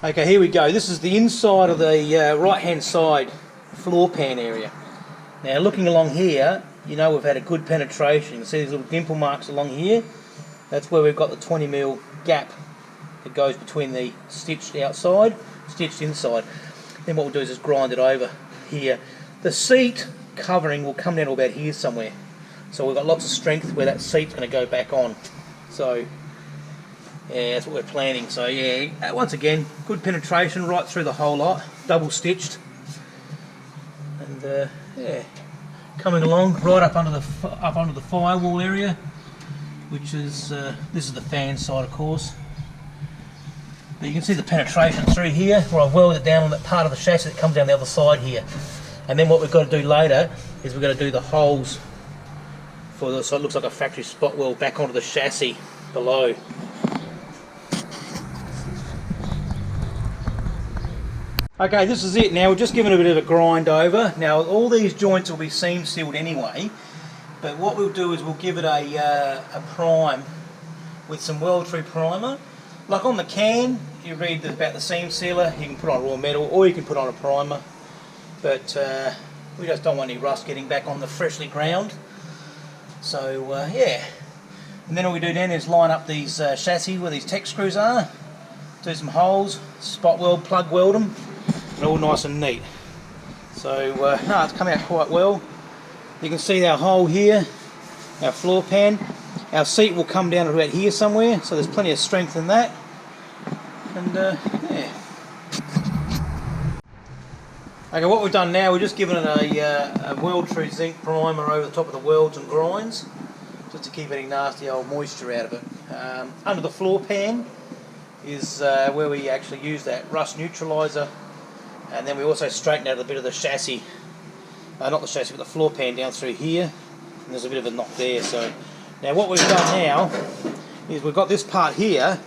Okay, here we go. This is the inside of the right-hand side floor pan area. Now, looking along here, you know we've had a good penetration. You can see these little dimple marks along here. That's where we've got the 20mm gap that goes between the stitched outside, stitched inside. Then what we'll do is just grind it over here. The seat covering will come down to about here somewhere. So we've got lots of strength where that seat's going to go back on. So yeah, that's what we're planning. So yeah, once again, good penetration right through the whole lot, double stitched, and yeah, coming along right up under the firewall area, which is this is the fan side, of course. But you can see the penetration through here, where I've welded it down on that part of the chassis that comes down the other side here. And then what we've got to do later is we've got to do the holes for the, so it looks like a factory spot weld back onto the chassis below. Okay, this is it now. We're just giving it a bit of a grind over. Now all these joints will be seam sealed anyway, but what we'll do is we'll give it a prime with some Weld-Tree primer. Like on the can, you read about the seam sealer, you can put on raw metal or you can put on a primer, but we just don't want any rust getting back on the freshly ground. So yeah, and then all we do then is line up these chassis where these Tek screws are, do some holes, spot weld, plug weld them, and all nice and neat. So no, it's come out quite well. You can see our hole here, our floor pan. Our seat will come down to about here somewhere, so there's plenty of strength in that. And yeah. Okay, what we've done now, we're just given it a Weld-Tree zinc primer over the top of the welds and grinds, just to keep any nasty old moisture out of it. Under the floor pan is where we actually use that rust neutralizer, and then we also straighten out a bit of the chassis, not the chassis, but the floor pan down through here, and there's a bit of a knock there. So now what we've done now is we've got this part here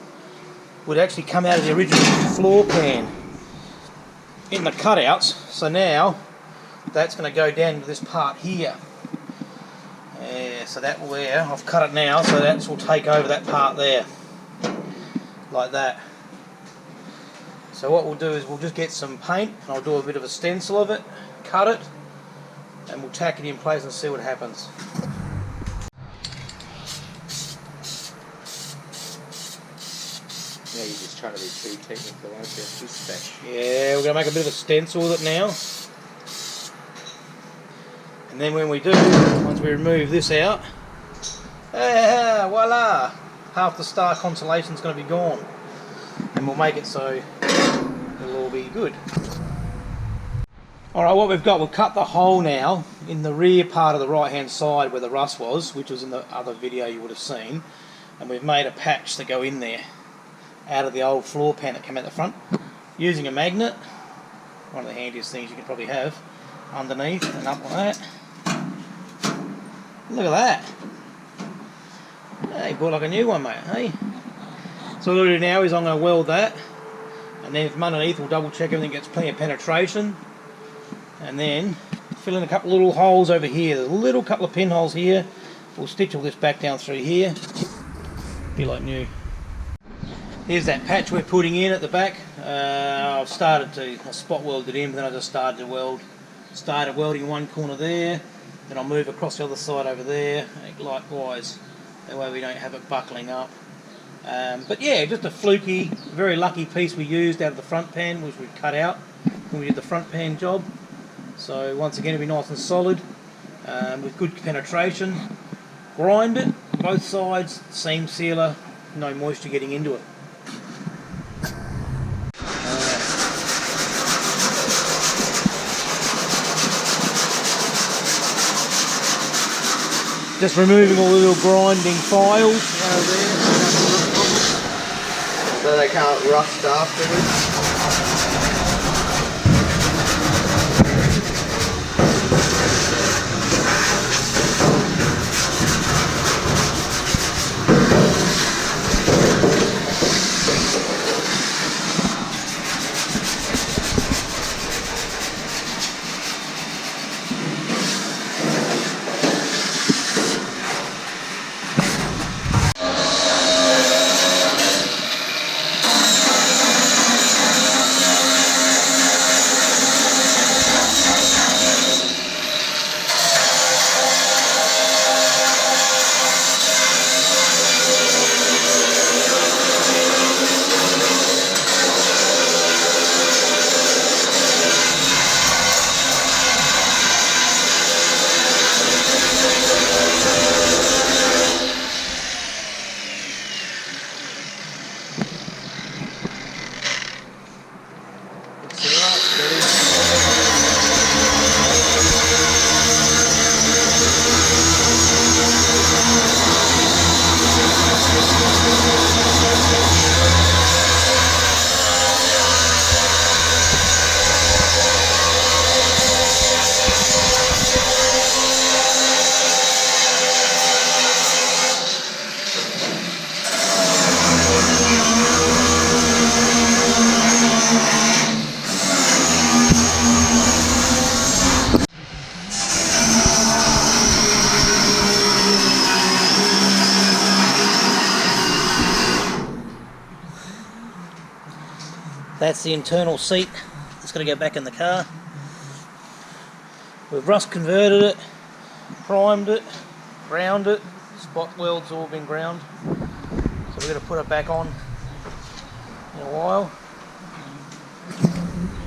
would actually come out of the original floor pan in the cutouts, so now that's going to go down to this part here. So that will there, I've cut it now, so that will take over that part there, like that. So what we'll do is we'll just get some paint, and I'll do a bit of a stencil of it, cut it, and we'll tack it in place and see what happens. Yeah, you're just trying to be too technical, aren't you? Yeah, we're going to make a bit of a stencil with it now. And then when we do, once we remove this out, voila! Half the star constellation is going to be gone. And we'll make it so it'll all be good. Alright, what we've got, we've cut the hole now in the rear part of the right hand side where the rust was, which was in the other video you would have seen. And we've made a patch to go in there, out of the old floor pan that came out the front, using a magnet, one of the handiest things you could probably have, underneath and up like that. Look at that. Hey, bought like a new one, mate, hey? So what we'll do now is I'm going to weld that, and then from underneath we'll double check everything gets plenty of penetration, and then fill in a couple little holes over here. There's a little couple of pinholes here. We'll stitch all this back down through here, be like new. Here's that patch we're putting in at the back. I've started to spot weld it in, but then I just started welding one corner there, then I'll move across the other side over there, likewise, that way we don't have it buckling up. But yeah, just a fluky, very lucky piece we used out of the front pan, which we cut out when we did the front pan job. So once again, it'll be nice and solid, with good penetration. Grind it, both sides, seam sealer, no moisture getting into it. Just removing all the little grinding files out of there. So they can't rust afterwards. That's the internal seat. It's got to go back in the car. We've rust converted it, primed it, ground it. Spot welds all been ground. So we're going to put it back on in a while.